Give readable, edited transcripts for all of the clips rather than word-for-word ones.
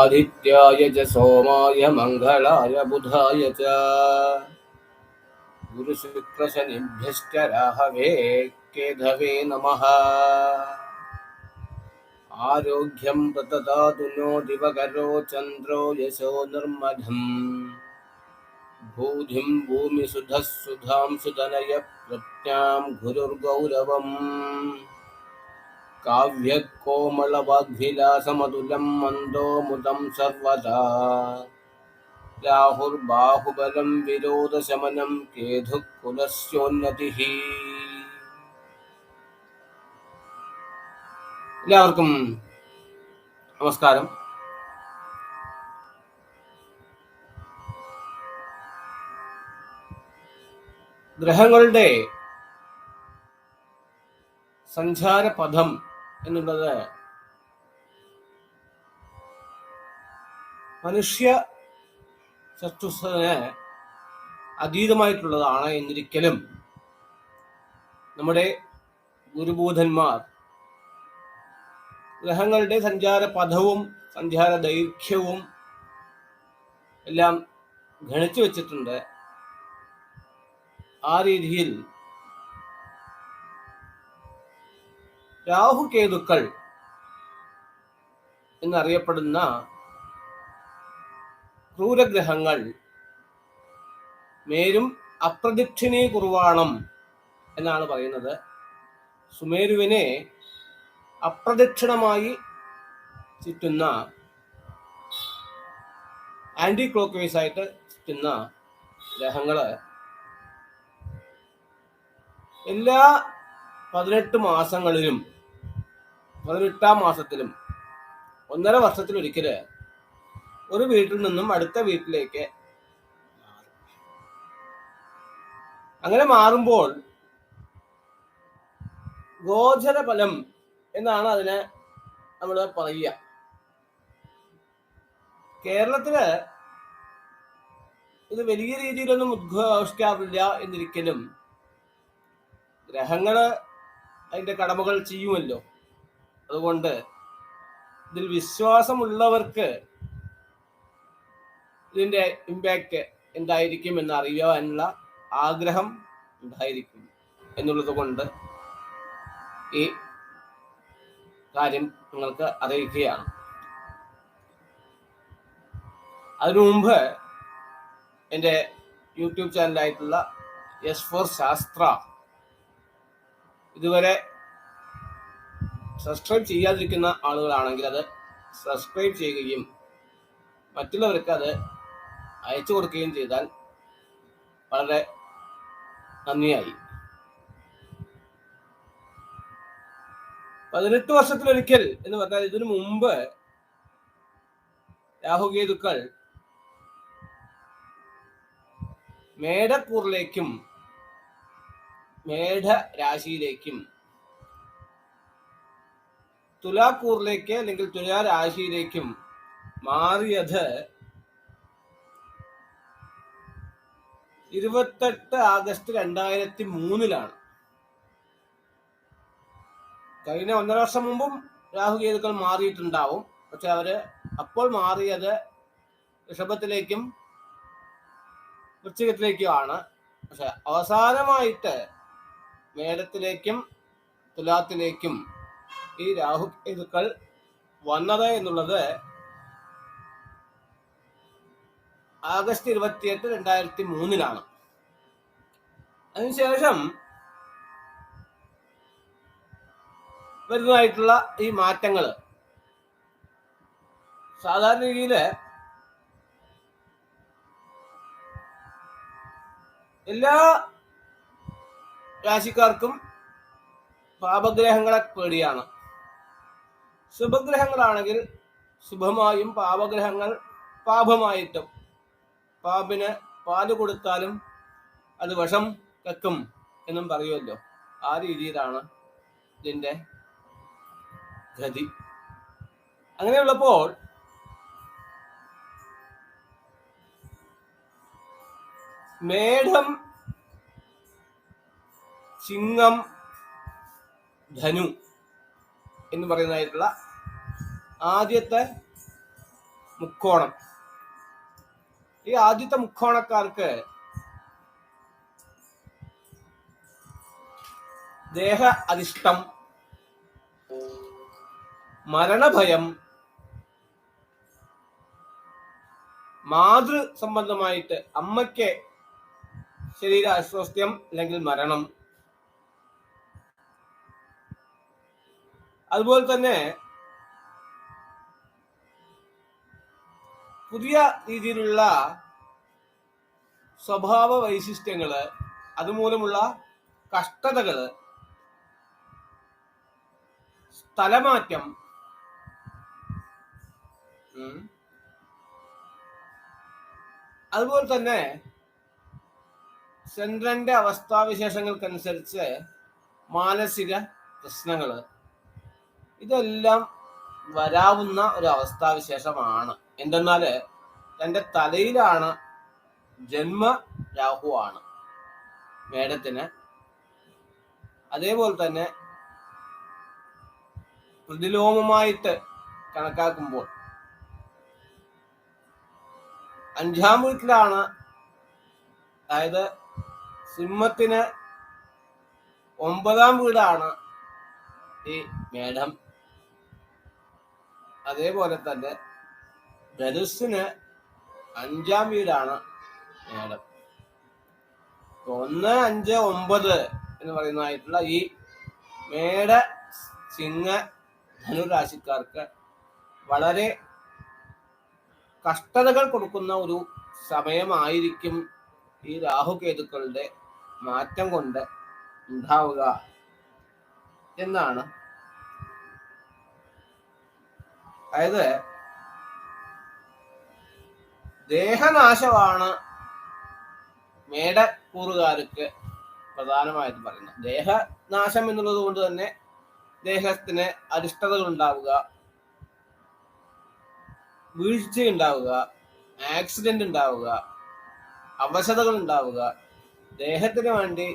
ആദിത്യായ ച സോമായ മംഗളായ ബുധായ ച ഗുരുശുക്രശനിഭ്യശ്ച രാഹവേ കേതവേ നമഃ. ആരോഗ്യം പ്രദദാതു നോ ദിവകരോ ചന്ദ്രോ യശോ നിർമ്മലം. ഭൂതിം ഭൂമിസുധഃ സുധാം സുതനയ പ്രജ്ഞാം ഗുരുർഗൗരവം. കാവ്യകോമളവാഗ്വിലാസമതുലം മന്ദോമുദം സർവദാ. രാഹുർബാഹുബലം വിരോധശമനം കേതുഃ കുലസ്യോന്നതിഃ. എല്ലാവർക്കും നമസ്കാരം. ഗ്രഹങ്ങളുടെ സഞ്ചാരപഥം എന്നുള്ളത് മനുഷ്യ ചക്ഷുസ്സിന് അതീതമായിട്ടുള്ളതാണ് എന്നിരിക്കലും നമ്മുടെ ഗുരുബോധന്മാർ ഗ്രഹങ്ങളുടെ സഞ്ചാരപഥവും സഞ്ചാര ദൈർഘ്യവും എല്ലാം ഗണിച്ചു വച്ചിട്ടുണ്ട്. ആ രീതിയിൽ രാഹുകേതുക്കൾ എന്നറിയപ്പെടുന്ന ക്രൂരഗ്രഹങ്ങൾ മേരും അപ്രദക്ഷിണീ കുർവാണം എന്നാണ് പറയുന്നത്. സുമേരുവിനെ അപ്രദക്ഷിണമായി ചുറ്റുന്ന, ആന്റി ക്ലോക്ക് വൈസ് ആയിട്ട് ചുറ്റുന്ന ഗ്രഹങ്ങള് എല്ലാ 18 മാസങ്ങളിലും 18ാം മാസത്തിലും 1.5 വർഷത്തിലൊരിക്കല് ഒരു വീട്ടിൽ നിന്നും അടുത്ത വീട്ടിലേക്ക് അങ്ങനെ മാറുമ്പോൾ ഗോചരഫലം എന്നാണ് അതിനെ നമ്മൾ പറയുക. കേരളത്തില് ഇത് വലിയ രീതിയിലൊന്നും ഉദ്ഘോഷിക്കാറില്ല എന്നിരിക്കലും ഗ്രഹങ്ങള് അതിന്റെ കടമകൾ ചെയ്യുമല്ലോ. അതുകൊണ്ട് ഇതിൽ വിശ്വാസമുള്ളവർക്ക് ഇതിന്റെ ഇമ്പാക്റ്റ് എന്തായിരിക്കും എന്ന് അറിയാനുള്ള ആഗ്രഹം ഉണ്ടായിരിക്കും എന്നുള്ളത് കൊണ്ട് ഈ കാര്യം നിങ്ങൾക്ക് അറിയിക്കുകയാണ്. അതിനു മുമ്പ് എൻ്റെ യൂട്യൂബ് ചാനലായിട്ടുള്ള എസ് ഫോർ ശാസ്ത്ര ഇതുവരെ സബ്സ്ക്രൈബ് ചെയ്യാതിരിക്കുന്ന ആളുകളാണെങ്കിൽ അത് സബ്സ്ക്രൈബ് ചെയ്യുകയും മറ്റുള്ളവർക്ക് അത് അയച്ചു കൊടുക്കുകയും ചെയ്താൽ വളരെ നന്ദിയായി. 18 വർഷത്തിലൊരിക്കൽ എന്ന് പറഞ്ഞാൽ ഇതിനു മുമ്പ് രാഹുകേതുക്കൾ മേടക്കൂറിലേക്കും മേടരാശിയിലേക്കും തുലാക്കൂറിലേക്ക് അല്ലെങ്കിൽ തുലാരാശിയിലേക്കും മാറിയത് 28 ആഗസ്റ്റ് 2003 കഴിഞ്ഞ 1.5 വർഷം മുമ്പും രാഹുകേതുക്കൾ മാറിയിട്ടുണ്ടാവും. പക്ഷെ അവര് അപ്പോൾ മാറിയത് ഋഷഭത്തിലേക്കും വൃശ്ചികത്തിലേക്കുമാണ്. പക്ഷെ അവസാനമായിട്ട് മേടത്തിലേക്കും തുലാത്തിലേക്കും ഈ രാഹുകേതുക്കൾ വന്നത് എന്നുള്ളത് ആഗസ്റ്റ് 28, 2003 അതിനുശേഷം വരുന്നതായിട്ടുള്ള ഈ മാറ്റങ്ങൾ സാധാരണ രീതിയിൽ എല്ലാ രാശിക്കാർക്കും പാപഗ്രഹങ്ങളെ പേടിയാണ്. ശുഭഗ്രഹങ്ങളാണെങ്കിൽ ശുഭമായും പാപഗ്രഹങ്ങൾ പാപമായിട്ടും, പാമ്പിന് പാല് കൊടുത്താലും അത് വിഷം കക്കും എന്നും പറയുമല്ലോ. ആ രീതിയിലാണ് ഇതിൻ്റെ ഗതി. അങ്ങനെയുള്ളപ്പോൾ മേഢം, ചിങ്ങം, ധനു എന്ന് പറയുന്നതായിട്ടുള്ള ആദ്യത്തെ മുക്കോണം. ഈ ആദ്യത്തെ മുക്കോണക്കാർക്ക് ദേഹ അരിഷ്ടം, മരണഭയം, മാതൃ സംബന്ധമായിട്ട് അമ്മയ്ക്ക് ശരീര അസ്വാസ്ഥ്യം അല്ലെങ്കിൽ മരണം, അതുപോലെ തന്നെ പുതിയ രീതിയിലുള്ള സ്വഭാവ വൈശിഷ്ട്യങ്ങള്, അതുമൂലമുള്ള കഷ്ടതകള്, സ്ഥലമാറ്റം, അതുപോലെ തന്നെ ചന്ദ്രന്റെ അവസ്ഥാവിശേഷങ്ങൾക്കനുസരിച്ച് മാനസിക പ്രശ്നങ്ങള്, ഇതെല്ലാം വരാവുന്ന ഒരു അവസ്ഥാവിശേഷമാണ്. എന്തെന്നാല് തൻ്റെ തലയിലാണ് ജന്മ രാഹുവാണ് മേടത്തിന്. അതേപോലെ തന്നെ പ്രതിലോമമായിട്ട് കണക്കാക്കുമ്പോൾ 5-ാം വീട്ടിലാണ്, അതായത് സിംഹത്തിന് 9-ാം വീടാണ് ഈ മേടം. അതേപോലെ തന്നെ ധനുസ്സിന് 5-ാം വീടാണ് മേടം. 1, 5, 9 എന്ന് പറയുന്നതായിട്ടുള്ള ഈ മേട, ചിങ്ങ, ധനുരാശിക്കാർക്ക് വളരെ കഷ്ടതകൾ കൊടുക്കുന്ന ഒരു സമയമായിരിക്കും ഈ രാഹുകേതുക്കളുടെ മാറ്റം കൊണ്ട് ഉണ്ടാവുക എന്നാണ്. അതായത് ദേഹനാശമാണ് മേടക്കൂറുകാർക്ക് പ്രധാനമായിട്ട് പറയുന്നത്. ദേഹനാശം എന്നുള്ളത് കൊണ്ട് തന്നെ ദേഹത്തിന് അരിഷ്ടതകൾ ഉണ്ടാവുക, വീഴ്ച ഉണ്ടാവുക, ആക്സിഡന്റ് ഉണ്ടാവുക, അവശതകൾ ഉണ്ടാവുക, ദേഹത്തിന് വേണ്ടി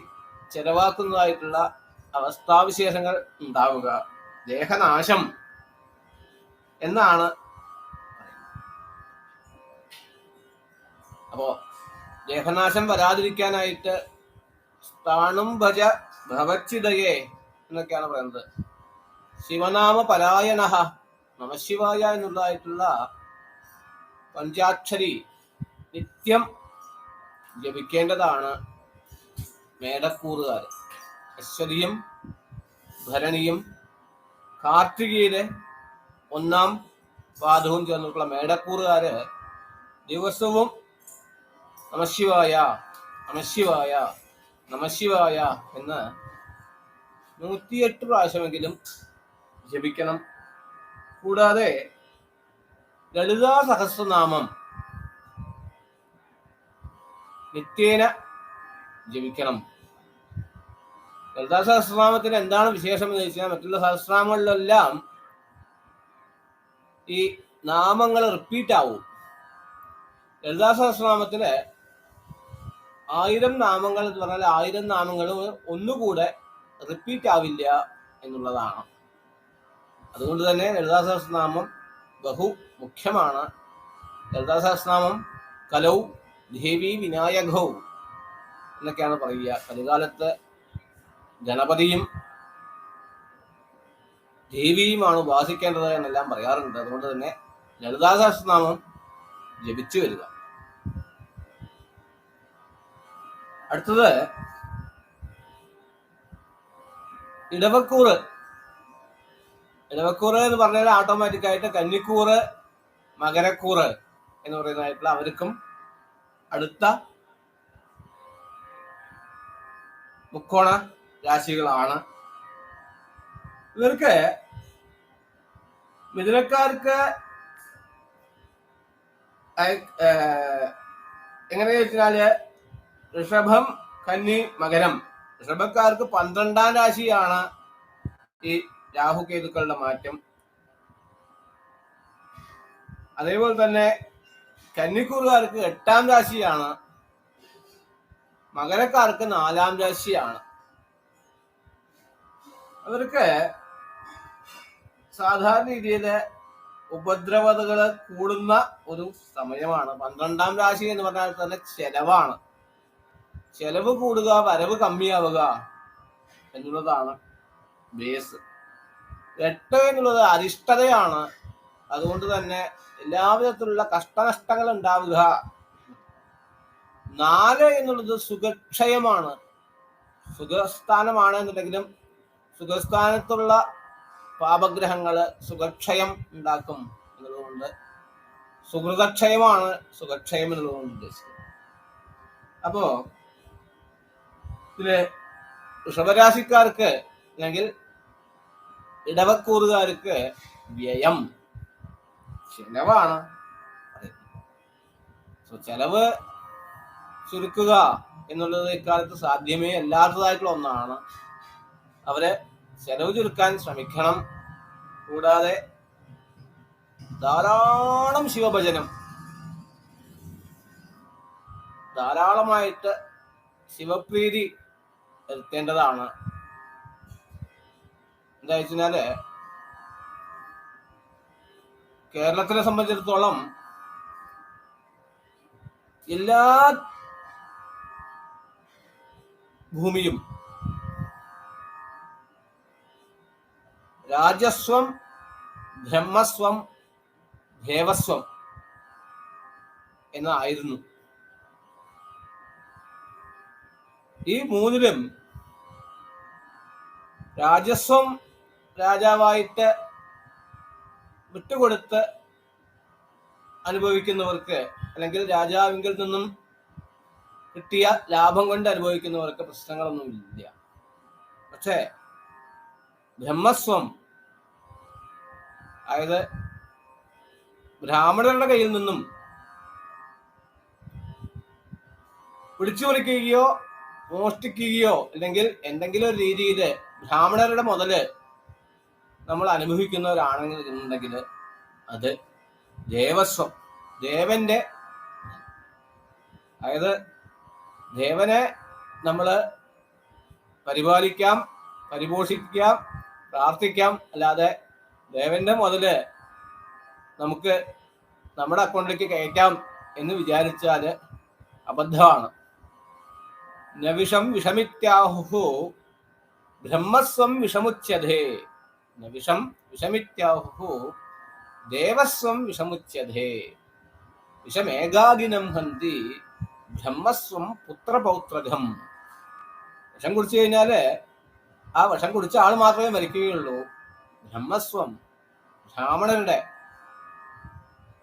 ചെലവാക്കുന്നതായിട്ടുള്ള അവസ്ഥാവിശേഷങ്ങൾ ഉണ്ടാവുക, ദേഹനാശം എന്നാണ്. അപ്പോ ദേഹനാശം വരാതിരിക്കാനായിട്ട് സ്ഥാണും ഭജ ഭവച്ചിതയെ എന്നൊക്കെയാണ് പറയുന്നത്. ശിവനാമ പരായണ നമശിവായ എന്നുള്ളതായിട്ടുള്ള പഞ്ചാക്ഷരി നിത്യം ജപിക്കേണ്ടതാണ് മേടക്കൂറുകാർ. അശ്വതിയും ഭരണിയും കാർത്തികയിലെ 1-ാം പാദവും ചേർന്നിട്ടുള്ള മേടക്കൂറുകാര് ദിവസവും നമശിവായ നമശിവായ നമശിവായ എന്ന് 108 പ്രാവശ്യമെങ്കിലും ജപിക്കണം. കൂടാതെ ലളിതാ സഹസ്രനാമം നിത്യേന ജപിക്കണം. ലളിതാ സഹസ്രനാമത്തിന് എന്താണ് വിശേഷം എന്ന് ചോദിച്ചാൽ, മറ്റുള്ള സഹസ്രനാമങ്ങളിലെല്ലാം ഈ നാമങ്ങൾ റിപ്പീറ്റ് ആവും. ലളിതാ സഹസ്രനാമത്തില് 1000 നാമങ്ങൾ എന്ന് പറഞ്ഞാൽ 1000 നാമങ്ങൾ ഒന്നുകൂടെ റിപ്പീറ്റ് ആവില്ല എന്നുള്ളതാണ്. അതുകൊണ്ട് തന്നെ ലളിതാ സഹസ്രനാമം ബഹു മുഖ്യമാണ്. ലളിതാ സഹസ്രനാമം കലൗ ദേവി വിനായകൗ എന്നൊക്കെയാണ് പറയുക. കലികാലത്ത് ഗണപതിയും ദേവിയുമാണ് ഉപാസിക്കേണ്ടത് എന്നെല്ലാം പറയാറുണ്ട്. അതുകൊണ്ട് തന്നെ ലളിതാ സഹസ്രനാമം ജപിച്ചു വരിക. അടുത്തത് ഇടവക്കൂറ്. ഇടവക്കൂറ് എന്ന് പറഞ്ഞാൽ ഓട്ടോമാറ്റിക്കായിട്ട് കന്നിക്കൂറ്, മകരക്കൂറ് എന്ന് പറയുന്നതായിട്ടുള്ള അവർക്കും അടുത്ത മുക്കോണ രാശികളാണ്. ഇവർക്ക് മിഥുനക്കാർക്ക് എങ്ങനെയാ വെച്ചാല് ഋഷഭം, കന്നി, മകരം. ഋഷഭക്കാർക്ക് 12-ാം രാശിയാണ് ഈ രാഹുകേതുക്കളുടെ മാറ്റം. അതേപോലെ തന്നെ കന്നിക്കൂറുകാർക്ക് 8-ാം രാശിയാണ്. മകരക്കാർക്ക് 4-ാം രാശിയാണ്. അവർക്ക് സാധാരണ രീതിയിൽ ഉപദ്രവതകള് കൂടുന്ന ഒരു സമയമാണ്. 12ാം രാശി എന്ന് പറഞ്ഞാൽ തന്നെ ചെലവാണ്. ചെലവ് കൂടുക, വരവ് കമ്മിയാവുക എന്നുള്ളതാണ് ബേസ്. 8 എന്നുള്ളത് അരിഷ്ടതയാണ്. അതുകൊണ്ട് തന്നെ എല്ലാവിധത്തിലുള്ള കഷ്ടനഷ്ടങ്ങൾ ഉണ്ടാവുക. 4 എന്നുള്ളത് സുഖക്ഷയമാണ്. സുഖസ്ഥാനമാണ് എന്നുണ്ടെങ്കിലും സുഖസ്ഥാനത്തുള്ള പാപഗ്രഹങ്ങള് സുഖക്ഷയം ഉണ്ടാക്കും എന്നുള്ളതുകൊണ്ട് സുഹൃതക്ഷയമാണ് സുഖക്ഷയം എന്നുള്ളതുകൊണ്ട് ഉദ്ദേശിക്കുന്നത്. അപ്പോ ഇതില് വൃഷഭരാശിക്കാർക്ക് അല്ലെങ്കിൽ ഇടവക്കൂറുകാർക്ക് വ്യയം, ചെലവാണ്. ചെലവ് ചുരുക്കുക എന്നുള്ളത് ഇക്കാലത്ത് സാധ്യമേ അല്ലാത്തതായിട്ടുള്ള ഒന്നാണ്. അവരെ ചെലവ് ചുരുക്കാൻ ശ്രമിക്കണം. കൂടാതെ ധാരാളം ശിവഭജനം, ധാരാളമായിട്ട് ശിവപ്രീതി വരുത്തേണ്ടതാണ്. എന്താ വെച്ചാല് കേരളത്തിനെ സംബന്ധിച്ചിടത്തോളം എല്ലാ ഭൂമിയും രാജസ്വം, ബ്രഹ്മസ്വം, ദേവസ്വം എന്നായിരുന്നു. ഈ മൂന്നിലും രാജസ്വം രാജാവായിട്ട് വിട്ടുകൊടുത്ത് അനുഭവിക്കുന്നവർക്ക് അല്ലെങ്കിൽ രാജാവിങ്കിൽ നിന്നും കിട്ടിയ ലാഭം കൊണ്ട് അനുഭവിക്കുന്നവർക്ക് പ്രശ്നങ്ങളൊന്നുമില്ല. പക്ഷേ ബ്രഹ്മസ്വം, അതായത് ബ്രാഹ്മണരുടെ കയ്യിൽ നിന്നും പിടിച്ചു പറിക്കുകയോ മോഷ്ടിക്കുകയോ അല്ലെങ്കിൽ എന്തെങ്കിലും ഒരു രീതിയിൽ ബ്രാഹ്മണരുടെ മുതല് നമ്മൾ അനുഭവിക്കുന്നവരാണെന്നുണ്ടെങ്കിൽ അത് ദേവസ്വം, ദേവന്റെ, അതായത് ദേവനെ നമ്മൾ പരിപാലിക്കാം, പരിപോഷിക്കാം, പ്രാർത്ഥിക്കാം. അല്ലാതെ ദേവന്റെ മുതല് നമുക്ക് നമ്മുടെ അക്കൗണ്ടിലേക്ക് കയറ്റാം എന്ന് വിചാരിച്ചാൽ അബദ്ധമാണ്. നവിഷം വിഷമിത്യാഹു ബ്രഹ്മസ്വം വിഷമുച്യതേ, നവിഷം വിഷമിത്യാഹു ദേവസ്വം വിഷമുച്യതേ, വിഷമേകാദിനം ഹന്തി ബ്രഹ്മസ്വം പുത്രപൗത്രകം. വിഷം കുടിച്ചു കഴിഞ്ഞാല് ആ വിഷം കുടിച്ച ആൾ മാത്രമേ മരിക്കുകയുള്ളൂ. ബ്രഹ്മസ്വം ബ്രാഹ്മണരുടെ,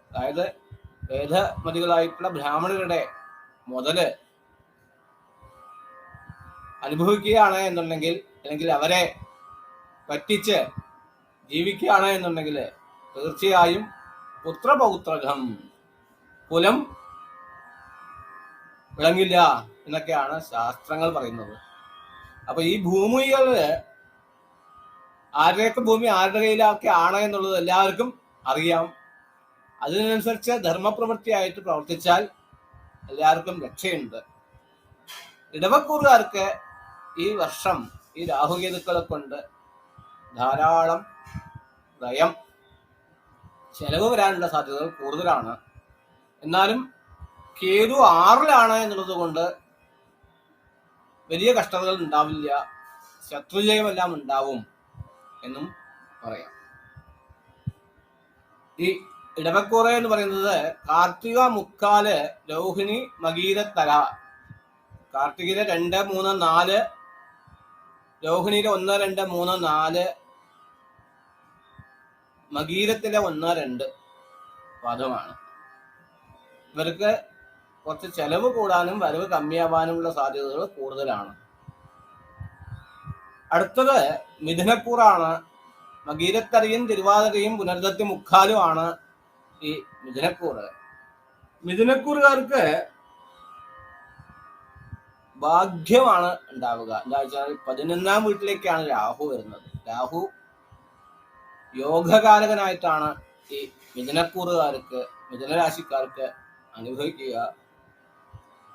അതായത് വേദമതികളായിട്ടുള്ള ബ്രാഹ്മണരുടെ മുതല് അനുഭവിക്കുകയാണ് എന്നുണ്ടെങ്കിൽ, അല്ലെങ്കിൽ അവരെ പറ്റിച്ച് ജീവിക്കുകയാണ് എന്നുണ്ടെങ്കിൽ തീർച്ചയായും പുത്രപൗത്രകം, കുലം വിളങ്ങില്ല എന്നൊക്കെയാണ് ശാസ്ത്രങ്ങൾ പറയുന്നത്. അപ്പൊ ഈ ഭൂമികള് ആരുടെയൊക്കെ ഭൂമി ആരുടെ കയ്യിലൊക്കെ ആണ് എന്നുള്ളത് എല്ലാവർക്കും അറിയാം. അതിനനുസരിച്ച് ധർമ്മപ്രവൃത്തിയായിട്ട് പ്രവർത്തിച്ചാൽ എല്ലാവർക്കും രക്ഷയുണ്ട്. ഇടവക്കൂറുകാർക്ക് ഈ വർഷം ഈ രാഹുകേതുക്കളെ കൊണ്ട് ധാരാളം വ്യയം, ചെലവ് വരാനുള്ള സാധ്യതകൾ കൂടുതലാണ്. എന്നാലും കേതു 6-ലാണ് എന്നുള്ളത് കൊണ്ട് വലിയ കഷ്ടതകൾ ഉണ്ടാവില്ല, ശത്രുജയമെല്ലാം ഉണ്ടാവും എന്നും പറയാം. ഈ ഇടവക്കൂറ എന്ന് പറയുന്നത് കാർത്തിക മുക്കാല്, രോഹിണി മകീരത്തല. കാർത്തികയിലെ 2, 3, 4, രോഹിണിയിലെ 1, 2, 3, 4, മകീരത്തിലെ 1, 2 പാദമാണ്. ഇവർക്ക് കുറച്ച് ചെലവ് കൂടാനും വരവ് കമ്മിയാവാനുമുള്ള സാധ്യതകൾ കൂടുതലാണ്. അടുത്തത് മിഥുനക്കൂറാണ്. മകീരത്തരയും തിരുവാതിരയും പുനർദത്തി മുക്കാലുമാണ് ഈ മിഥുനക്കൂറ്. മിഥുനക്കൂറുകാർക്ക് ഭാഗ്യമാണ് ഉണ്ടാവുക. എന്താ വെച്ചാൽ 11ാം വീട്ടിലേക്കാണ് രാഹു വരുന്നത്. രാഹു യോഗകാരകനായിട്ടാണ് ഈ മിഥുനക്കൂറുകാർക്ക്, മിഥുനരാശിക്കാർക്ക് അനുഭവിക്കുക.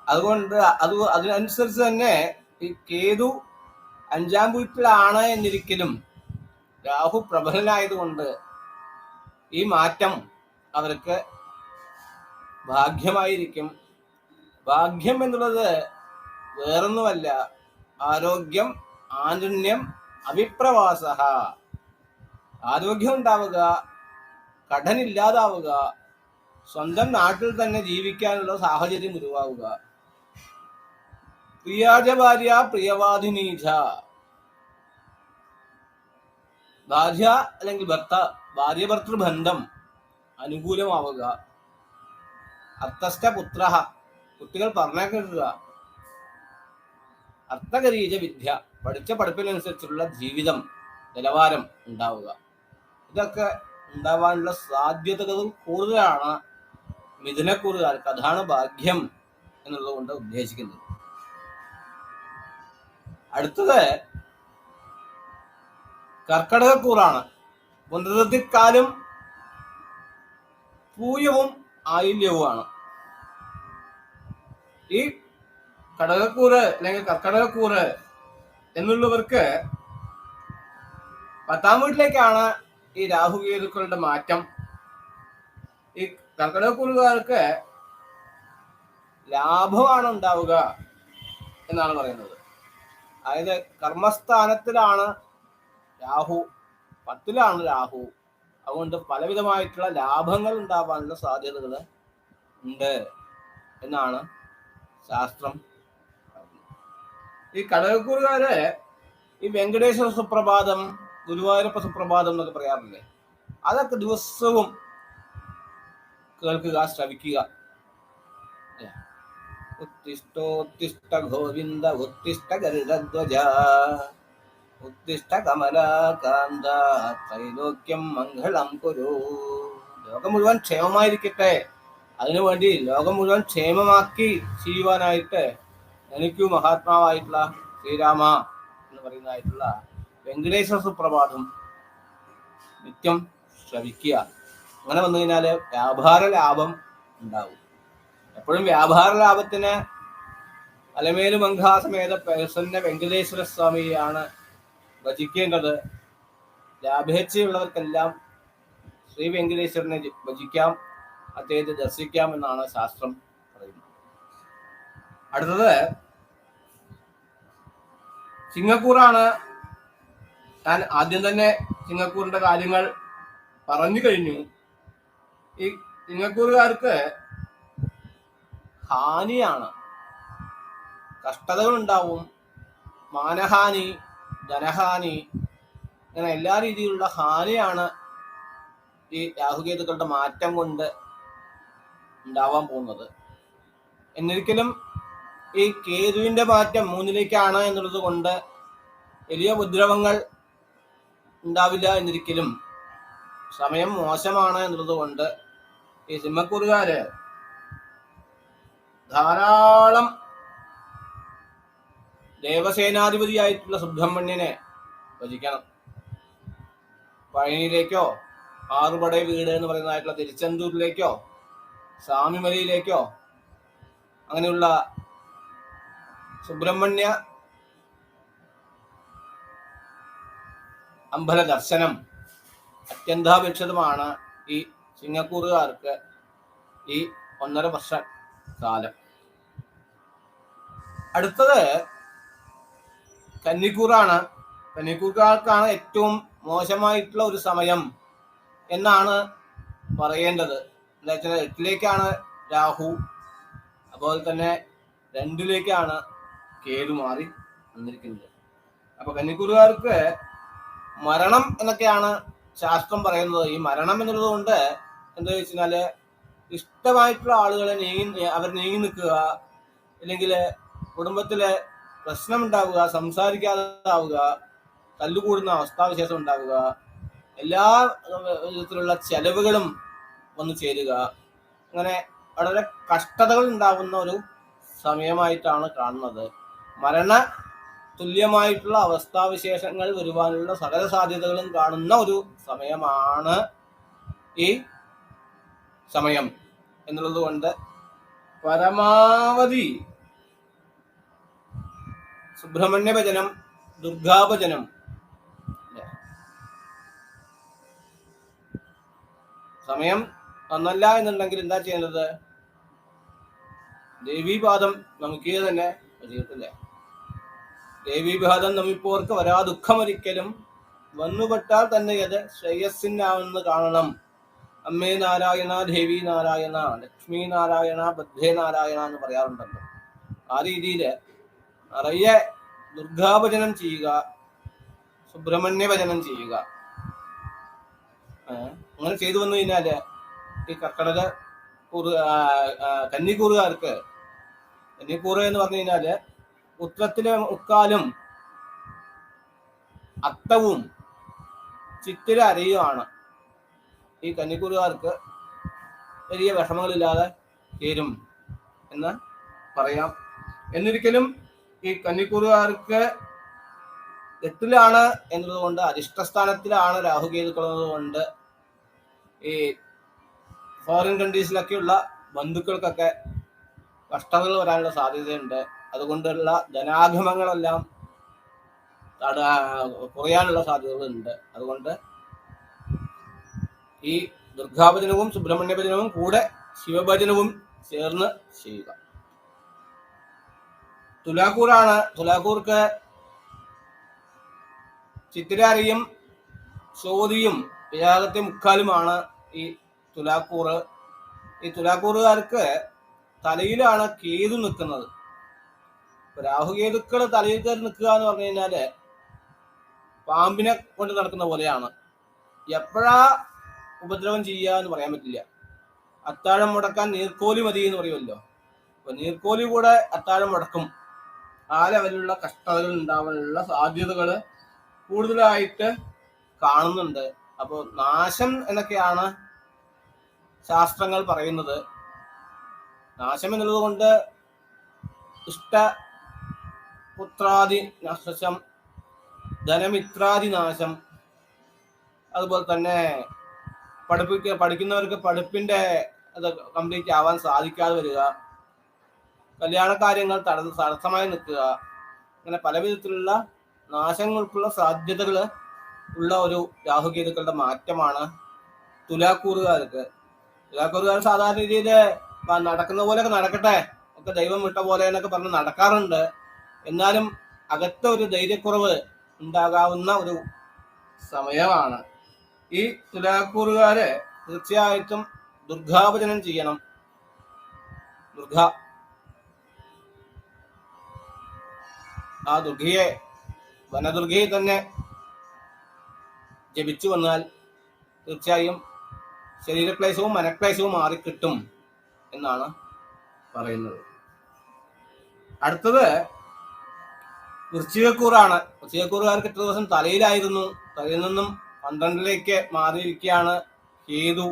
അതുകൊണ്ട് അതിനനുസരിച്ച് തന്നെ ഈ കേതു 5ാം വീട്ടിലാണ് എന്നിരിക്കലും രാഹു പ്രബലനായതുകൊണ്ട് ഈ മാറ്റം അവർക്ക് ഭാഗ്യമായിരിക്കും. ഭാഗ്യം എന്നുള്ളത് വേറൊന്നുമല്ല, ആരോഗ്യം, ആനുണ്യം, അവിപ്രവാസ. ആരോഗ്യം ഉണ്ടാവുക, കടനില്ലാതാവുക, സ്വന്തം നാട്ടിൽ തന്നെ ജീവിക്കാനുള്ള സാഹചര്യം ഉരുവാവുക. പ്രിയാജ ഭാര്യ പ്രിയവാദിനീജ, ഭാര്യ അല്ലെങ്കിൽ ഭാര്യ ഭർത്തൃബന്ധം അനുകൂലമാവുക. അർത്ഥസ്ഥ പുത്ര, കുട്ടികൾ പറഞ്ഞേക്കുക. അർത്ഥകരീജ വിദ്യ, പഠിച്ച പഠിപ്പിനനുസരിച്ചുള്ള ജീവിതം നിലവാരം ഉണ്ടാവുക. ഇതൊക്കെ ഉണ്ടാവാനുള്ള സാധ്യതകൾ കൂടുതലാണ് മിഥുനക്കൂറുകാർക്ക്. അതാണ് ഭാഗ്യം എന്നുള്ളത് കൊണ്ട് ഉദ്ദേശിക്കുന്നത്. അടുത്തത് കർക്കടകക്കൂറാണ്. പുനരുദ്ധിക്കാലും പൂയവും ആയില്യവുമാണ്. ഈ കടകക്കൂറ് അല്ലെങ്കിൽ കർക്കടകക്കൂറ് എന്നുള്ളവർക്ക് 10ാം വീട്ടിലേക്കാണ് ഈ രാഹുകേതുക്കളുടെ മാറ്റം. ഈ കർക്കടകക്കൂറുകാർക്ക് ലാഭമാണ് ഉണ്ടാവുക എന്നാണ് പറയുന്നത്. അതായത് കർമ്മസ്ഥാനത്തിലാണ് രാഹു, 10ലാണ് രാഹു. അതുകൊണ്ട് പലവിധമായിട്ടുള്ള ലാഭങ്ങൾ ഉണ്ടാവാനുള്ള സാധ്യതകൾ ഉണ്ട് എന്നാണ് ശാസ്ത്രം. ഈ കടകക്കൂറുകാര് ഈ വെങ്കടേശ്വര സുപ്രഭാതം, ഗുരുവായൂരപ്പ സുപ്രഭാതം എന്നൊക്കെ പറയാറില്ലേ, അതൊക്കെ ദിവസവും കേൾക്കുക, ശ്രവിക്കുക. ഉത്തിഷ്ടോത്തിഷ്ട ഗോവിന്ദ ഉത്തിഷ്ട ഗരുഡധ്വജ ഉത്തിഷ്ട കമലാകാന്ത ത്രൈലോക്യം മംഗളം കുരു. ലോകം മുഴുവൻ ക്ഷേമമായിരിക്കട്ടെ, അതിനുവേണ്ടി ലോകം മുഴുവൻ ക്ഷേമമാക്കി ചെയ്യുവാനായിട്ട് എനിക്ക് മഹാത്മാവായിട്ടുള്ള ശ്രീരാമ എന്ന് പറയുന്നതായിട്ടുള്ള വെങ്കടേശ്വര സുപ്രഭാതം നിത്യം ശ്രവിക്കുക. അങ്ങനെ വന്നു കഴിഞ്ഞാൽ വ്യാപാര ലാഭം ഉണ്ടാവും. എപ്പോഴും വ്യാപാര ലാഭത്തിന് അലമേലു മംഗാസമേത പ്രസന്ന വെങ്കടേശ്വര സ്വാമിയാണ് ഭജിക്കേണ്ടത്. ലാഭേച്ഛയുള്ളവർക്കെല്ലാം ശ്രീ വെങ്കടേശ്വരനെ ഭജിക്കാം, അദ്ദേഹത്തെ ദർശിക്കാം എന്നാണ് ശാസ്ത്രം പറയുന്നത്. അടുത്തത് ചിങ്ങക്കൂറാണ്. ഞാൻ ആദ്യം തന്നെ ചിങ്ങക്കൂറിന്റെ കാര്യങ്ങൾ പറഞ്ഞു കഴിഞ്ഞു. ഈ ചിങ്ങക്കൂറുകാർക്ക് ഹാനിയാണ്, കഷ്ടതകൾ ഉണ്ടാവും, മാനഹാനി, ധനഹാനി, അങ്ങനെ എല്ലാ രീതിയിലുള്ള ഹാനിയാണ് ഈ രാഹുകേതുക്കളുടെ മാറ്റം കൊണ്ട് ഉണ്ടാവാൻ പോകുന്നത്. എന്നിരിക്കലും ഈ കേതുവിന്റെ മാറ്റം 3ലേക്കാണ് എന്നുള്ളത് കൊണ്ട് വലിയ ഉപദ്രവങ്ങൾ ഉണ്ടാവില്ല. എന്നിരിക്കലും സമയം മോശമാണ് എന്നുള്ളത് കൊണ്ട് ഈ സിംഹക്കൂറുകാര് ധാരാളം ദേവസേനാധിപതിയായിട്ടുള്ള സുബ്രഹ്മണ്യനെ ഭജിക്കണം. പഴനിയിലേക്കോ, ആറുപട വീട് എന്ന് പറയുന്നതായിട്ടുള്ള തിരുച്ചെന്തൂരിലേക്കോ, സ്വാമിമലയിലേക്കോ അങ്ങനെയുള്ള സുബ്രഹ്മണ്യ അമ്പല ദർശനം അത്യന്താപേക്ഷിതമാണ് ഈ ചിങ്ങക്കൂറുകാർക്ക് ഈ 1.5 വർഷ കാലം. അടുത്തത് കന്നിക്കൂറാണ്. കന്നിക്കൂറുകാർക്കാണ് ഏറ്റവും മോശമായിട്ടുള്ള ഒരു സമയം എന്നാണ് പറയേണ്ടത്. എന്താ വെച്ചാൽ 8ലേക്കാണ് രാഹു, അതുപോലെ തന്നെ 2ലേക്കാണ് കേതു മാറി വന്നിരിക്കുന്നത്. അപ്പൊ കന്നിക്കൂറുകാർക്ക് മരണം എന്നൊക്കെയാണ് ശാസ്ത്രം പറയുന്നത്. ഈ മരണം എന്നുള്ളത് കൊണ്ട് എന്താ വെച്ചാല് ഇഷ്ടമായിട്ടുള്ള ആളുകളെ അവർ നീങ്ങി നിൽക്കുക, അല്ലെങ്കിൽ കുടുംബത്തില് പ്രശ്നമുണ്ടാവുക, സംസാരിക്കാതാവുക, തല്ലുകൂടുന്ന അവസ്ഥാവിശേഷം ഉണ്ടാവുക, എല്ലാ വിധത്തിലുള്ള ചെലവുകളും വന്നു ചേരുക, അങ്ങനെ വളരെ കഷ്ടതകൾ ഉണ്ടാവുന്ന ഒരു സമയമായിട്ടാണ് കാണുന്നത്. മരണ തുല്യമായിട്ടുള്ള അവസ്ഥാവിശേഷങ്ങൾ വരുവാനുള്ള സകല സാധ്യതകളും കാണുന്ന ഒരു സമയമാണ് ഈ സമയം എന്നുള്ളത് കൊണ്ട് പരമാവധി സുബ്രഹ്മണ്യ ഭജനം, ദുർഗാഭജനം, സമയം ഒന്നല്ല എന്നുണ്ടെങ്കിൽ എന്താ ചെയ്യേണ്ടത്? ദേവീപാദം നമുക്ക് തന്നെ ജീവിതത്തില്ലേ, ദേവീപാദം നമിപ്പോർക്ക് വരാ ദുഃഖമൊരിക്കലും വന്നുപെട്ടാൽ തന്നെ അത് ശ്രേയസ്സിനാണെന്ന് കാണണം. അമ്മേ നാരായണ, ദേവി നാരായണ, ലക്ഷ്മി നാരായണ, ബദ്ധേ നാരായണ എന്ന് പറയാറുണ്ടല്ലോ. ആ രീതിയിൽ നിറയെ ദുർഗാഭജനം ചെയ്യുക, സുബ്രഹ്മണ്യ ഭജനം ചെയ്യുക. അങ്ങനെ ചെയ്തു വന്നു കഴിഞ്ഞാല് ഈ കർക്കടക കന്നിക്കൂറുകാർക്ക്, കന്നിക്കൂറ് എന്ന് പറഞ്ഞു കഴിഞ്ഞാല് ഉത്രത്തിലെ മുക്കാലും അത്തവും ചിത്തിര അരയുമാണ്. ഈ കന്നിക്കൂറുകാർക്ക് വലിയ വിഷമങ്ങളില്ലാതെ തീരും എന്ന് പറയാം. എന്നിരിക്കലും ഈ കന്നിക്കൂറുകാർക്ക് എട്ടിലാണ് എന്നതുകൊണ്ട്, അരിഷ്ടസ്ഥാനത്തിലാണ് രാഹുകേതുക്കളുള്ളത് കൊണ്ട് ഈ ഫോറിൻ കൺട്രീസിലൊക്കെയുള്ള ബന്ധുക്കൾക്കൊക്കെ കഷ്ടതകൾ വരാനുള്ള സാധ്യതയുണ്ട്. അതുകൊണ്ടുള്ള ധനാഗമങ്ങളെല്ലാം കുറയാനുള്ള സാധ്യതകളുണ്ട്. അതുകൊണ്ട് ഈ ദുർഗാഭജനവും സുബ്രഹ്മണ്യ ഭജനവും കൂടെ ശിവഭജനവും ചേർന്ന് ചെയ്യുക. തുലാക്കൂറാണ്. തുലാക്കൂർക്ക് ചിത്തിരാരിയും ചോതിയും വിരാഗത്തെ മുക്കാലുമാണ് ഈ തുലാക്കൂറ്. ഈ തുലാക്കൂറുകാർക്ക് തലയിലാണ് കേതു നിൽക്കുന്നത്. രാഹുകേതുക്കൾ തലയിൽ കയറി നിൽക്കുക എന്ന് പറഞ്ഞു കഴിഞ്ഞാല് പാമ്പിനെ കൊണ്ട് നടക്കുന്ന പോലെയാണ്. എപ്പോഴാ ഉപദ്രവം ചെയ്യുക എന്ന് പറയാൻ പറ്റില്ല. അത്താഴം മുടക്കാൻ നീർക്കോലി മതി എന്ന് പറയുമല്ലോ. അപ്പൊ നീർക്കോലി കൂടെ അത്താഴം മുടക്കും. ആ ലെവലിലുള്ള കഷ്ടതകൾ ഉണ്ടാവാനുള്ള സാധ്യതകൾ കൂടുതലായിട്ട് കാണുന്നുണ്ട്. അപ്പോൾ നാശം എന്നൊക്കെയാണ് ശാസ്ത്രങ്ങൾ പറയുന്നത്. നാശം എന്നുള്ളത് കൊണ്ട് ഇഷ്ട പുത്രാദി നാശം, ധനമിത്രാദി നാശം, അതുപോലെ തന്നെ പഠിക്കുന്നവർക്ക് പഠിപ്പിന്റെ അത് കംപ്ലീറ്റ് ആവാൻ സാധിക്കാതെ വരിക, കല്യാണ കാര്യങ്ങൾ തടസ്സമായി നിൽക്കുക, അങ്ങനെ പല വിധത്തിലുള്ള നാശങ്ങൾക്കുള്ള സാധ്യതകൾ ഉള്ള ഒരു രാഹുകേതുക്കളുടെ മാറ്റമാണ് തുലാക്കൂറുകാർക്ക്. തുലാക്കൂറുകാർ സാധാരണ രീതിയിൽ നടക്കുന്ന പോലെയൊക്കെ നടക്കട്ടെ, ഒക്കെ ദൈവം വിട്ട പോലെ എന്നൊക്കെ പറഞ്ഞ് നടക്കാറുണ്ട്. എന്നാലും അകത്ത ഒരു ധൈര്യക്കുറവ് ഉണ്ടാകാവുന്ന ഒരു സമയമാണ്. ഈ തുലാക്കൂറുകാര് തീർച്ചയായിട്ടും ദുർഗാഭജനം ചെയ്യണം. ആ ദുർഗയെ, വനദുർഗയെ തന്നെ ജപിച്ചു വന്നാൽ തീർച്ചയായും ശരീരക്ലേശവും മനക്ലേശവും മാറിക്കിട്ടും എന്നാണ് പറയുന്നത്. അടുത്തത് വൃശ്ചികക്കൂറാണ്. വൃശ്ചികക്കൂറുകാർക്ക് ഇത്ര ദിവസം തലയിലായിരുന്നു. തലയിൽ നിന്നും 12ലേക്ക് മാറിയിരിക്കുകയാണ് കേതു.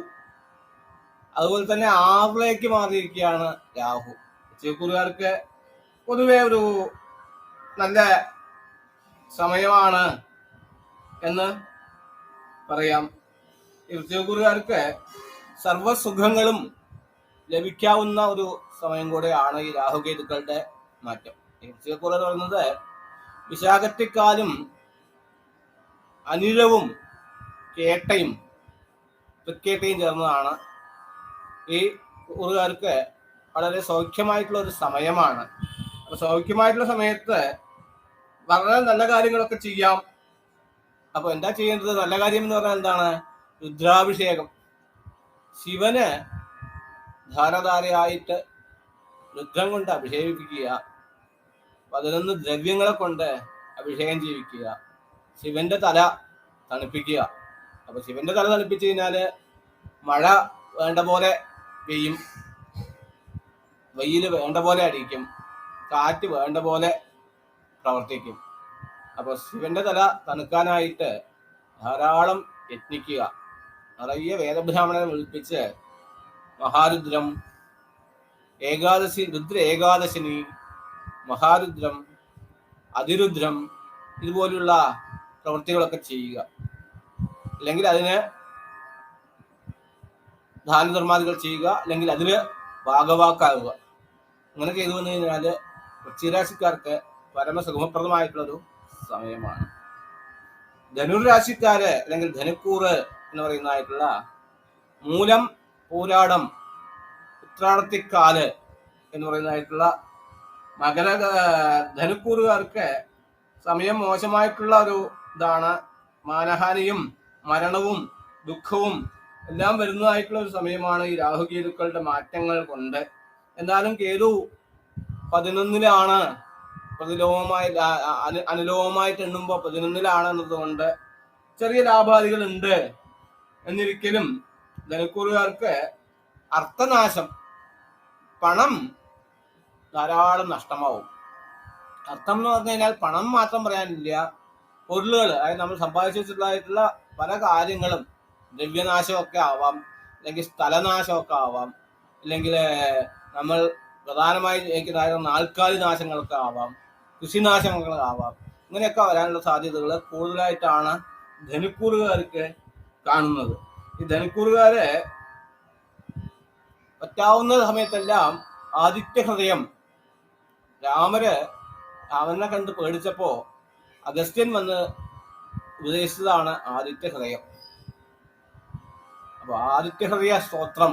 അതുപോലെ തന്നെ 6ലേക്ക് മാറിയിരിക്കുകയാണ് രാഹു. വൃശ്ചികക്കൂറുകാർക്ക് പൊതുവെ ഒരു നല്ല സമയമാണ് എന്ന് പറയാം. ഈ വൃശ്ചികക്കൂറുകാർക്ക് സർവസുഖങ്ങളും ലഭിക്കാവുന്ന ഒരു സമയം കൂടെയാണ് ഈ രാഹുകേതുക്കളുടെ മാറ്റം. ഈ വൃശ്ചികക്കൂറ് എന്ന് പറയുന്നത് വിശാഖത്തിക്കാലും അനിഴവും കേട്ടയും തൃക്കേട്ടയും ചേർന്നതാണ്. ഈ കൂറുകാർക്ക് വളരെ സൗഖ്യമായിട്ടുള്ള ഒരു സമയമാണ്. അപ്പൊ സൗഖ്യമായിട്ടുള്ള സമയത്ത് വളരെ നല്ല കാര്യങ്ങളൊക്കെ ചെയ്യാം. അപ്പൊ എന്താ ചെയ്യേണ്ടത്? നല്ല കാര്യം എന്ന് പറഞ്ഞാൽ എന്താണ്? രുദ്രാഭിഷേകം. ശിവന് ധാരധാരയായിട്ട് രുദ്രം കൊണ്ട് അഭിഷേകിപ്പിക്കുക. 11 ദ്രവ്യങ്ങളെ കൊണ്ട് അഭിഷേകം ചെയ്യിക്കുക. ശിവന്റെ തല തണുപ്പിക്കുക. അപ്പൊ ശിവന്റെ തല തണുപ്പിച്ചു കഴിഞ്ഞാല് മഴ വേണ്ട പോലെ പെയ്യും, വെയിൽ വേണ്ട പോലെ അടിക്കും, കാറ്റ് വേണ്ട പോലെ പ്രവർത്തിക്കും. അപ്പൊ ശിവന്റെ തല തണുക്കാനായിട്ട് ധാരാളം യത്നിക്കുക. നിറയെ വേദബ്രാഹ്മണനെ വിളിപ്പിച്ച് മഹാരുദ്രം, രുദ്ര ഏകാദശിനി, മഹാരുദ്രം, അതിരുദ്രം, ഇതുപോലുള്ള പ്രവൃത്തികളൊക്കെ ചെയ്യുക. അല്ലെങ്കിൽ അതിന് ദാനധർമാദികൾ ചെയ്യുക, അല്ലെങ്കിൽ അതിന് ഭാഗവാക്കാവുക. അങ്ങനെ ചെയ്തു വന്നു കഴിഞ്ഞാല് വൃശ്ചികരാശിക്കാർക്ക് പരമസുഖമപ്രദമായിട്ടുള്ളൊരു സമയമാണ്. ധനുരാശിക്കാര് അല്ലെങ്കിൽ ധനുക്കൂറ് എന്ന് പറയുന്നതായിട്ടുള്ള മൂലം, പൂരാടം, ഉത്രാടത്തിക്കാല് എന്ന് പറയുന്നതായിട്ടുള്ള ധനുക്കൂറുകാർക്ക് സമയം മോശമായിട്ടുള്ള ഒരു ഇതാണ്. മാനഹാനിയും മരണവും ദുഃഖവും എല്ലാം വരുന്നതായിട്ടുള്ള ഒരു സമയമാണ് ഈ രാഹുകേതുക്കളുടെ മാറ്റങ്ങൾ കൊണ്ട്. എന്നാലും കേതു 11-ലാണ്, പ്രതിലോമമായി അനുലോമമായിട്ട് എണ്ണുമ്പോൾ 11-ലാണ് എന്നതുകൊണ്ട് ചെറിയ ലാഭാദികൾ ഉണ്ട്. എന്നിരിക്കലും ധനുക്കൂറുകാർക്ക് അർത്ഥനാശം, പണം ധാരാളം നഷ്ടമാവും. അർത്ഥം എന്ന് പറഞ്ഞു കഴിഞ്ഞാൽ പണം മാത്രം പറയാനില്ല, പൊരുളുകൾ, അതായത് നമ്മൾ സമ്പാദിച്ചു വെച്ചിട്ടുള്ളതായിട്ടുള്ള പല കാര്യങ്ങളും ദ്രവ്യനാശമൊക്കെ ആവാം, അല്ലെങ്കിൽ സ്ഥലനാശമൊക്കെ ആവാം, അല്ലെങ്കിൽ നമ്മൾ പ്രധാനമായി എനിക്കുണ്ടായിരുന്ന നാൽക്കാലി നാശങ്ങളൊക്കെ ആവാം, കൃഷിനാശങ്ങളാവാം. ഇങ്ങനെയൊക്കെ വരാനുള്ള സാധ്യതകൾ കൂടുതലായിട്ടാണ് ധനുക്കൂറുകാർക്ക് കാണുന്നത്. ഈ ധനുക്കൂറുകാരെ പറ്റാവുന്ന സമയത്തെല്ലാം ആദിത്യ ഹൃദയം, രാവണനെ കണ്ട് പേടിച്ചപ്പോ അഗസ്ത്യൻ വന്ന് ഉപദേശിച്ചതാണ് ആദിത്യ ഹൃദയം. അപ്പൊ ആദിത്യ ഹൃദയ സ്തോത്രം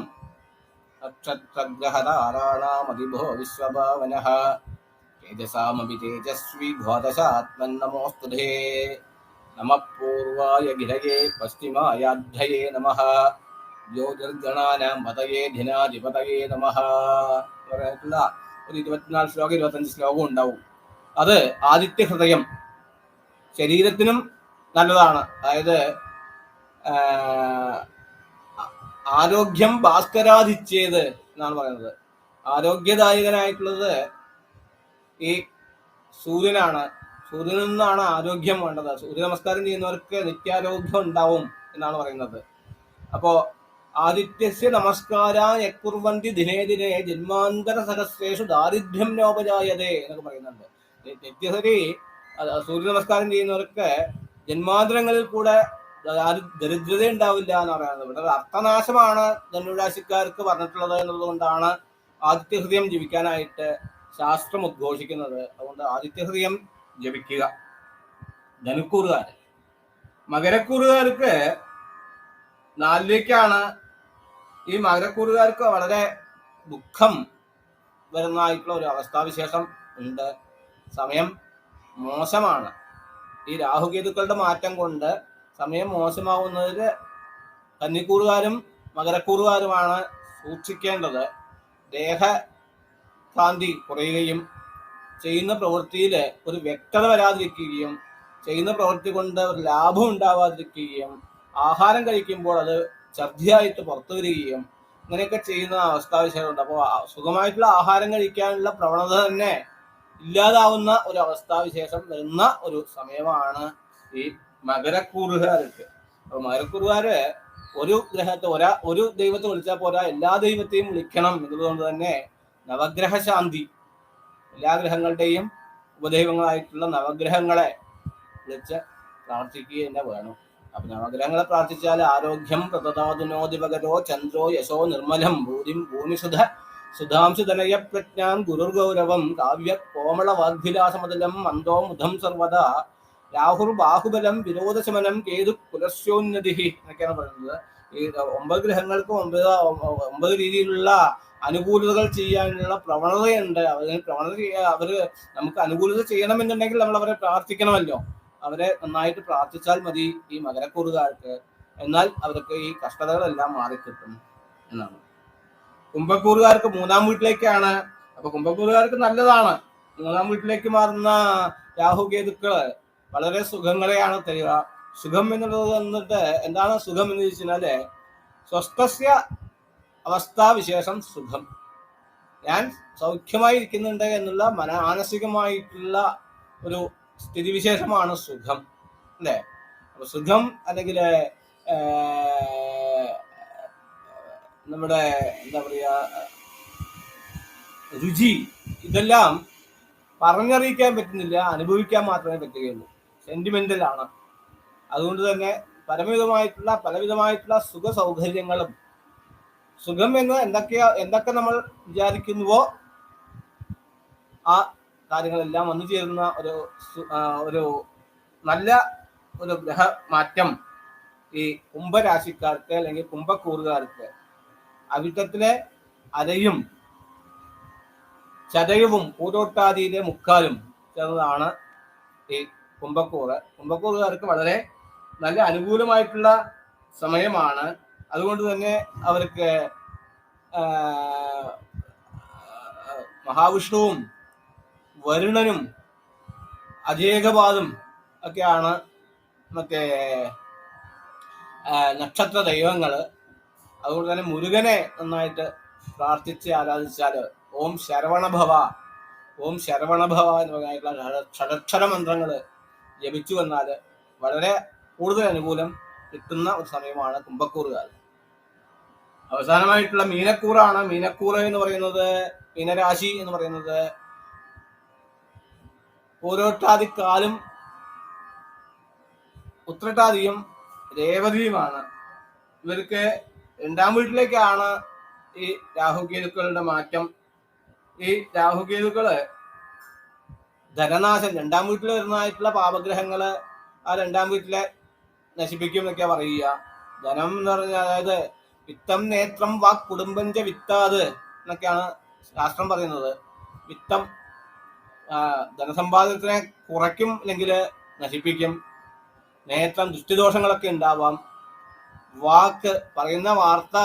നക്ഷത്രഗ്രഹതാരാണാമതിഭോ വിശ്വഭാവനഃ തേജസാമപി തേജസ്വി ദ്വാദശാത്മൻ നമോസ്തുതേ നമഃ പൂർവായ ഗിരയേ പശ്ചിമായാധ്യയേ നമഃ ജ്യോതിർഗണാനാം പതയേ ധിനാധിപതയേ നമഃ പറഞ്ഞിട്ടുള്ള ഒരു 24 ശ്ലോകം 25 ശ്ലോകം ഉണ്ടാവും. അത് ആദിത്യ ഹൃദയം ശരീരത്തിനും നല്ലതാണ്. അതായത് ആരോഗ്യം ഭാസ്കരാധിച്ചേത് എന്നാണ് പറയുന്നത്. ആരോഗ്യദായകനായിട്ടുള്ളത് ഈ സൂര്യനാണ്. സൂര്യനിൽ നിന്നാണ് ആരോഗ്യം വേണ്ടത്. സൂര്യ നമസ്കാരം ചെയ്യുന്നവർക്ക് നിത്യാരോഗ്യം ഉണ്ടാവും എന്നാണ് പറയുന്നത്. അപ്പോ ആദിത്യസ്യ നമസ്കാരാൻ യക്കുർവന്തി ദിനേ ദിനേ ജന്മാന്തര സഹസ്രേഷു ദാരിദ്ര്യം നോപജായതേ എന്നൊക്കെ പറയുന്നുണ്ട്. നിത്യഹരി സൂര്യ നമസ്കാരം ചെയ്യുന്നവർക്ക് ജന്മാന്തരങ്ങളിൽ കൂടെ ദരിദ്രത ഉണ്ടാവില്ല എന്ന് പറയുന്നത്. ഇവിടെ അർത്ഥനാശമാണ് ധനുരാശിക്കാർക്ക് പറഞ്ഞിട്ടുള്ളത് എന്നതുകൊണ്ടാണ് ആദിത്യഹൃദയം ജപിക്കാനായിട്ട് ശാസ്ത്രം ഉദ്ഘോഷിക്കുന്നത്. അതുകൊണ്ട് ആദിത്യഹൃദയം ജപിക്കുക. ധനുക്കൂറുകാർ. മകരക്കൂറുകാർക്ക് 4-ലേക്കാണ്. ഈ മകരക്കൂറുകാർക്ക് വളരെ ദുഃഖം വരുന്നതായിട്ടുള്ള ഒരു അവസ്ഥാവിശേഷം ഉണ്ട്. സമയം മോശമാണ്. ഈ രാഹുകേതുക്കളുടെ മാറ്റം കൊണ്ട് സമയം മോശമാവുന്നതിൽ കന്നിക്കൂറുകാരും മകരക്കൂറുകാരുമാണ് സൂക്ഷിക്കേണ്ടത്. ദേഹകാന്തി കുറയുകയും ചെയ്യുന്ന പ്രവൃത്തിയിൽ ഒരു വ്യക്തത വരാതിരിക്കുകയും ചെയ്യുന്ന പ്രവൃത്തി കൊണ്ട് ഒരു ലാഭം ഉണ്ടാവാതിരിക്കുകയും ആഹാരം കഴിക്കുമ്പോൾ അത് ഛർദിയായിട്ട് പുറത്തു വരികയും ഇങ്ങനെയൊക്കെ ചെയ്യുന്ന അവസ്ഥാവിശേഷമുണ്ട്. അപ്പോൾ സുഖമായിട്ടുള്ള ആഹാരം കഴിക്കാനുള്ള പ്രവണത തന്നെ ഇല്ലാതാവുന്ന ഒരു അവസ്ഥാവിശേഷം വരുന്ന ഒരു സമയമാണ് ഈ മകരക്കൂറുകാർക്ക്. അപ്പൊ മകരക്കൂറുകാര് ഒരു ഗ്രഹത്തെ ഒരു ദൈവത്തെ വിളിച്ചാൽ പോരാ, എല്ലാ ദൈവത്തെയും വിളിക്കണം എന്നതുകൊണ്ട് തന്നെ നവഗ്രഹ ശാന്തി, എല്ലാ ഗ്രഹങ്ങളുടെയും ഉപദൈവങ്ങളായിട്ടുള്ള നവഗ്രഹങ്ങളെ വിളിച്ച് പ്രാർത്ഥിക്കുക തന്നെ വേണം. അപ്പൊ നവഗ്രഹങ്ങളെ പ്രാർത്ഥിച്ചാൽ ആരോഗ്യം പ്രതദാതുനോ ദിവകരോ ചന്ദ്രോ യശോ നിർമ്മലം ഭൂരിം ഭൂമിസുധ സുധാംശുതനയ പ്രജ്ഞാൻ ഗുരുർഗൗരവം കാവ്യ കോമള വാഗ്ഭിലാസമതലം മന്ദോ മുധം സർവദാ രാഹുർ ബാഹുബലം വിരോധശമനം കേതു പുലസ്യോന്നതി എന്നൊക്കെയാണ് പറയുന്നത്. ഈ 9 ഗ്രഹങ്ങൾക്ക് 9 രീതിയിലുള്ള അനുകൂലതകൾ ചെയ്യാനുള്ള പ്രവണതയുണ്ട്. അവര് നമുക്ക് അനുകൂലത ചെയ്യണമെന്നുണ്ടെങ്കിൽ നമ്മൾ അവരെ പ്രാർത്ഥിക്കണമല്ലോ. അവരെ നന്നായിട്ട് പ്രാർത്ഥിച്ചാൽ മതി ഈ മകരക്കൂറുകാർക്ക്. എന്നാൽ അവർക്ക് ഈ കഷ്ടതകളെല്ലാം മാറിക്കിട്ടും എന്നാണ്. കുംഭക്കൂറുകാർക്ക് 3-ാം വീട്ടിലേക്കാണ്. അപ്പൊ കുംഭക്കൂറുകാർക്ക് നല്ലതാണ്. 3-ാം വീട്ടിലേക്ക് മാറുന്ന രാഹുകേതുക്കള് വളരെ സുഖങ്ങളെയാണ് തരിക. സുഖം എന്നുള്ളത് എന്നിട്ട് എന്താണ് സുഖം എന്ന് ചോദിച്ചാല് സ്വസ്ഥസ്യ അവസ്ഥാവിശേഷം സുഖം. ഞാൻ സൗഖ്യമായി ഇരിക്കുന്നുണ്ട് എന്നുള്ള മാനസികമായിട്ടുള്ള ഒരു സ്ഥിതിവിശേഷമാണ് സുഖം, അല്ലേ? അപ്പൊ സുഖം അല്ലെങ്കിൽ നമ്മുടെ എന്താ പറയുക രുചി, ഇതെല്ലാം പറഞ്ഞറിയിക്കാൻ പറ്റുന്നില്ല, അനുഭവിക്കാൻ മാത്രമേ പറ്റുകയുള്ളൂ. സെന്റിമെന്റൽ ആണ്. അതുകൊണ്ട് തന്നെ പലവിധമായിട്ടുള്ള സുഖ സൗകര്യങ്ങളും സുഖം എന്ന് എന്തൊക്കെ നമ്മൾ വിചാരിക്കുന്നുവോ ആ കാര്യങ്ങളെല്ലാം വന്നു ചേരുന്ന ഒരു നല്ല ഒരു ഗ്രഹ മാറ്റം ഈ കുംഭരാശിക്കാർക്ക് അല്ലെങ്കിൽ കുംഭക്കൂറുകാർക്ക് അവിട്ടത്തിലെ അരയും ചതയവും പൂരോട്ടാതിയിലെ മുക്കാലും ചേർന്നതാണ് ഈ കുംഭക്കൂറ്. കുംഭക്കൂറുകാർക്ക് വളരെ നല്ല അനുകൂലമായിട്ടുള്ള സമയമാണ്. അതുകൊണ്ട് തന്നെ അവർക്ക് മഹാവിഷ്ണുവും വരുണനും അജേകപാദും ഒക്കെയാണ് മറ്റേ നക്ഷത്ര ദൈവങ്ങള്. അതുകൊണ്ട് തന്നെ മുരുകനെ നന്നായിട്ട് പ്രാർത്ഥിച്ച് ആരാധിച്ചാല് ഓം ശരവണഭവ എന്ന് പറഞ്ഞായിട്ടുള്ള ഷഡക്ഷര മന്ത്രങ്ങൾ ജപിച്ചു വന്നാൽ വളരെ കൂടുതൽ അനുകൂലം കിട്ടുന്ന ഒരു സമയമാണ് കുംഭക്കൂറുകാർ. അവസാനമായിട്ടുള്ള മീനക്കൂറാണ്. മീനക്കൂറ് എന്ന് പറയുന്നത്, മീനരാശി എന്ന് പറയുന്നത് പൂരോട്ടാതിക്കാലും ഉത്രട്ടാതിയും രേവതിയുമാണ്. ഇവർക്ക് 2ാം വീട്ടിലേക്കാണ് ഈ രാഹുകേതുക്കളുടെ മാറ്റം. ഈ രാഹുകേതുക്കള് ധനനാശം, 2ാം വീട്ടിൽ വരുന്നതായിട്ടുള്ള പാപഗ്രഹങ്ങള് ആ 2ാം വീട്ടിലെ നശിപ്പിക്കും എന്നൊക്കെയാ പറയുക. ധനം എന്ന് പറഞ്ഞാൽ അതായത് വിത്തം നേത്രം വാക് കുടുംബഞ്ച വിത്താത് എന്നൊക്കെയാണ് ശാസ്ത്രം പറയുന്നത്. വിത്തം ധനസമ്പാദനത്തിനെ കുറയ്ക്കും അല്ലെങ്കിൽ നശിപ്പിക്കും. നേത്രം ദൃഷ്ടിദോഷങ്ങളൊക്കെ ഉണ്ടാവാം. വാക്ക് പറയുന്ന വാർത്ത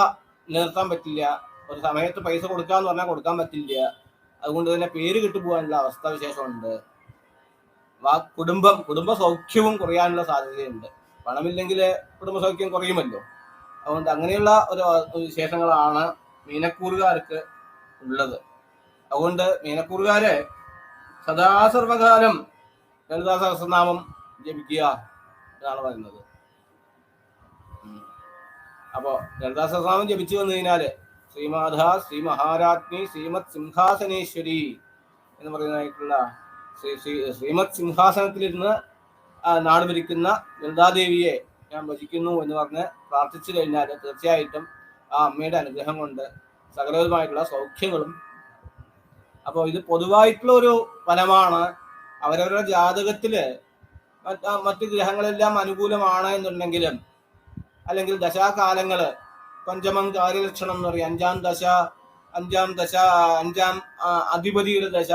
നിർത്താൻ പറ്റില്ല. ഒരു സമയത്ത് പൈസ കൊടുക്കാന്ന് പറഞ്ഞാൽ കൊടുക്കാൻ പറ്റില്ല. അതുകൊണ്ട് തന്നെ പേര് കിട്ടുപോകാനുള്ള അവസ്ഥാവിശേഷമുണ്ട്. കുടുംബ സൗഖ്യവും കുറയാനുള്ള സാധ്യതയുണ്ട്. പണമില്ലെങ്കിൽ കുടുംബസൗഖ്യം കുറയുമല്ലോ. അതുകൊണ്ട് അങ്ങനെയുള്ള ഒരു വിശേഷങ്ങളാണ് മീനക്കൂറുകാർക്ക് ഉള്ളത്. അതുകൊണ്ട് മീനക്കൂറുകാരെ സദാസർവകാലം ലളിതാ സഹസ്രനാമം ജപിക്കുക എന്നാണ് പറയുന്നത്. അപ്പോൾ ലളിതാ സഹസ്രനാമം ജപിച്ചു വന്നു കഴിഞ്ഞാൽ ശ്രീമാധ ശ്രീ മഹാരാജ്ഞി ശ്രീമത് സിംഹാസനേശ്വരി എന്ന് പറയുന്നതായിട്ടുള്ള ശ്രീമത് സിംഹാസനത്തിലിരുന്ന് നാട് ഭരിക്കുന്ന ലളിതാദേവിയെ ഞാൻ ഭജിക്കുന്നു എന്ന് പറഞ്ഞ് പ്രാർത്ഥിച്ചു കഴിഞ്ഞാൽ തീർച്ചയായിട്ടും ആ അമ്മയുടെ അനുഗ്രഹം കൊണ്ട് സകലവിധമായിട്ടുള്ള സൗഖ്യങ്ങളും. അപ്പോൾ ഇത് പൊതുവായിട്ടുള്ള ഒരു ഫലമാണ്. അവരവരുടെ ജാതകത്തില് മറ്റു ഗ്രഹങ്ങളെല്ലാം അനുകൂലമാണ് എന്നുണ്ടെങ്കിലും, അല്ലെങ്കിൽ ദശാകാലങ്ങള് പഞ്ചമം കാര്യലക്ഷണം എന്ന് പറയും, അഞ്ചാം അധിപതിയുടെ ദശ,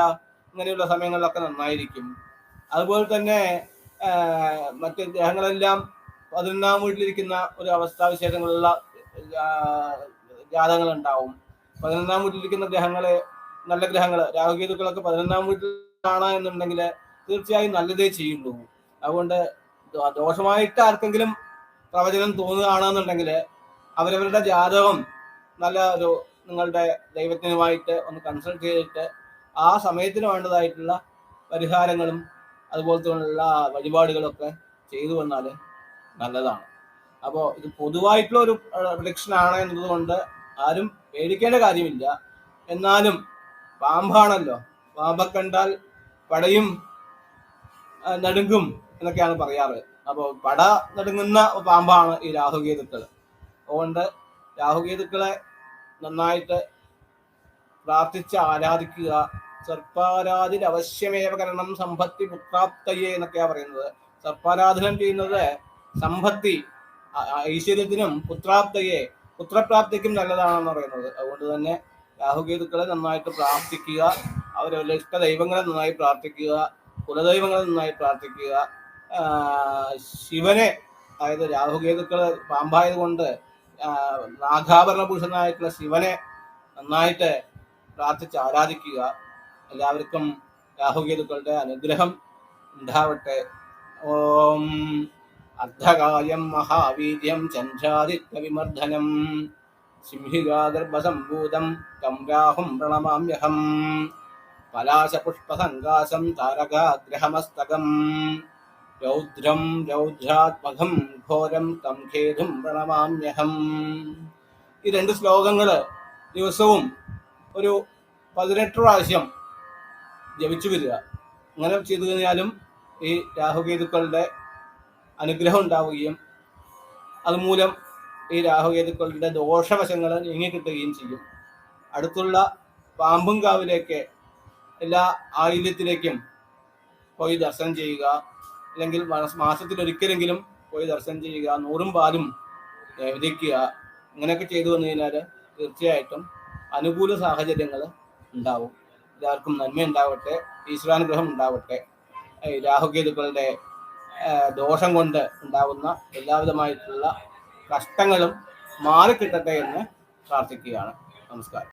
ഇങ്ങനെയുള്ള സമയങ്ങളിലൊക്കെ നന്നായിരിക്കും. അതുപോലെ തന്നെ മറ്റ് ഗ്രഹങ്ങളെല്ലാം 11ാം വീട്ടിലിരിക്കുന്ന ഒരു അവസ്ഥാവിശേഷങ്ങളുള്ള ജാതകങ്ങൾ ഉണ്ടാവും. 11ാം വീട്ടിലിരിക്കുന്ന ഗ്രഹങ്ങള്, നല്ല ഗ്രഹങ്ങള്, രാഹുകേതുക്കളൊക്കെ 11ാം വീട്ടിലാണ് എന്നുണ്ടെങ്കിൽ തീർച്ചയായും നല്ലതേ ചെയ്യുള്ളൂ. അതുകൊണ്ട് ദോഷമായിട്ട് ആർക്കെങ്കിലും പ്രവചനം തോന്നുകയാണെന്നുണ്ടെങ്കിൽ അവരവരുടെ ജാതകം നല്ല ഒരു നിങ്ങളുടെ ദൈവത്തിനുമായിട്ട് ഒന്ന് കൺസൾട്ട് ചെയ്തിട്ട് ആ സമയത്തിന് വേണ്ടതായിട്ടുള്ള പരിഹാരങ്ങളും അതുപോലത്തെയുള്ള വഴിപാടുകളൊക്കെ ചെയ്തു വന്നാൽ നല്ലതാണ്. അപ്പോൾ ഇത് പൊതുവായിട്ടുള്ള ഒരു പ്രഡിക്ഷൻ ആണ് എന്നതുകൊണ്ട് ആരും പേടിക്കേണ്ട കാര്യമില്ല. എന്നാലും പാമ്പാണല്ലോ, പാമ്പെ കണ്ടാൽ പടയും നടുങ്ങും എന്നൊക്കെയാണ് പറയാറ്. അപ്പോൾ പട നടുങ്ങുന്ന പാമ്പാണ് ഈ രാഹുകേതുക്കൾ. അതുകൊണ്ട് രാഹുകേതുക്കളെ നന്നായിട്ട് പ്രാർത്ഥിച്ച് ആരാധിക്കുക. സർപ്പാരാധിൽ അവശ്യമേവ കരണം സമ്പത്തി പുത്രാപ്തയെ എന്നൊക്കെയാണ് പറയുന്നത്. സർപ്പാരാധനം ചെയ്യുന്നത് സമ്പത്തി, ഐശ്വര്യത്തിനും പുത്രപ്രാപ്തിക്കും നല്ലതാണെന്ന് പറയുന്നത്. അതുകൊണ്ട് തന്നെ രാഹുകേതുക്കളെ നന്നായിട്ട് പ്രാർത്ഥിക്കുക. അവരവരുടെ ഇഷ്ട ദൈവങ്ങളെ നന്നായി പ്രാർത്ഥിക്കുക, കുലദൈവങ്ങളെ നന്നായി പ്രാർത്ഥിക്കുക. ശിവനെ, അതായത് രാഹുകേതുക്കള് പാമ്പായത് കൊണ്ട് നാഗാഭരണഭൂഷണനായിട്ടുള്ള ശിവനെ നന്നായിട്ട് പ്രാർത്ഥിച്ച് ആരാധിക്കുക. എല്ലാവർക്കും രാഹുകേതുക്കളുടെ അനുഗ്രഹം ഉണ്ടാവട്ടെ. ഓം അർദ്ധകായം മഹാവീര്യം ചന്ദ്രാദിത്യ വിമർദ്ദനം സിംഹികാഗർഭസംഭൂതം കം രാഹും പ്രണമാമ്യഹം പലാശപുഷ്പസങ്കാശം താരകാഗ്രഹമസ്തകം രൗദ്രം രൗദ്രാത്മകം ഘോരം കം ഖേദും പ്രണമാമ്യഹം. ഈ 2 ശ്ലോകങ്ങള് ദിവസവും ഒരു 18 പ്രാവശ്യം ജപിച്ചു വരിക. അങ്ങനെ ചെയ്തു കഴിഞ്ഞാലും ഈ രാഹുകേതുക്കളുടെ അനുഗ്രഹം ഉണ്ടാവുകയും അതുമൂലം ഈ രാഹുകേതുക്കളുടെ ദോഷവശങ്ങൾ നീങ്ങിക്കിട്ടുകയും ചെയ്യും. അടുത്തുള്ള പാമ്പുംകാവിലേക്ക് എല്ലാ ആയില്യത്തിലേക്കും പോയി ദർശനം ചെയ്യുക. അല്ലെങ്കിൽ മാസത്തിലൊരിക്കലെങ്കിലും പോയി ദർശനം ചെയ്യുക, 100 പാലും വിധിക്കുക, ഇങ്ങനെയൊക്കെ ചെയ്തു വന്നു കഴിഞ്ഞാൽ തീർച്ചയായിട്ടും അനുകൂല സാഹചര്യങ്ങൾ ഉണ്ടാവും. എല്ലാവർക്കും നന്മ ഉണ്ടാവട്ടെ, ഈശ്വരാനുഗ്രഹം ഉണ്ടാവട്ടെ. രാഹുകേതുക്കളുടെ ദോഷം കൊണ്ട് ഉണ്ടാവുന്ന എല്ലാവിധമായിട്ടുള്ള കഷ്ടങ്ങളും മാറിക്കിട്ടട്ടെ എന്ന് പ്രാർത്ഥിക്കുകയാണ്. നമസ്കാരം.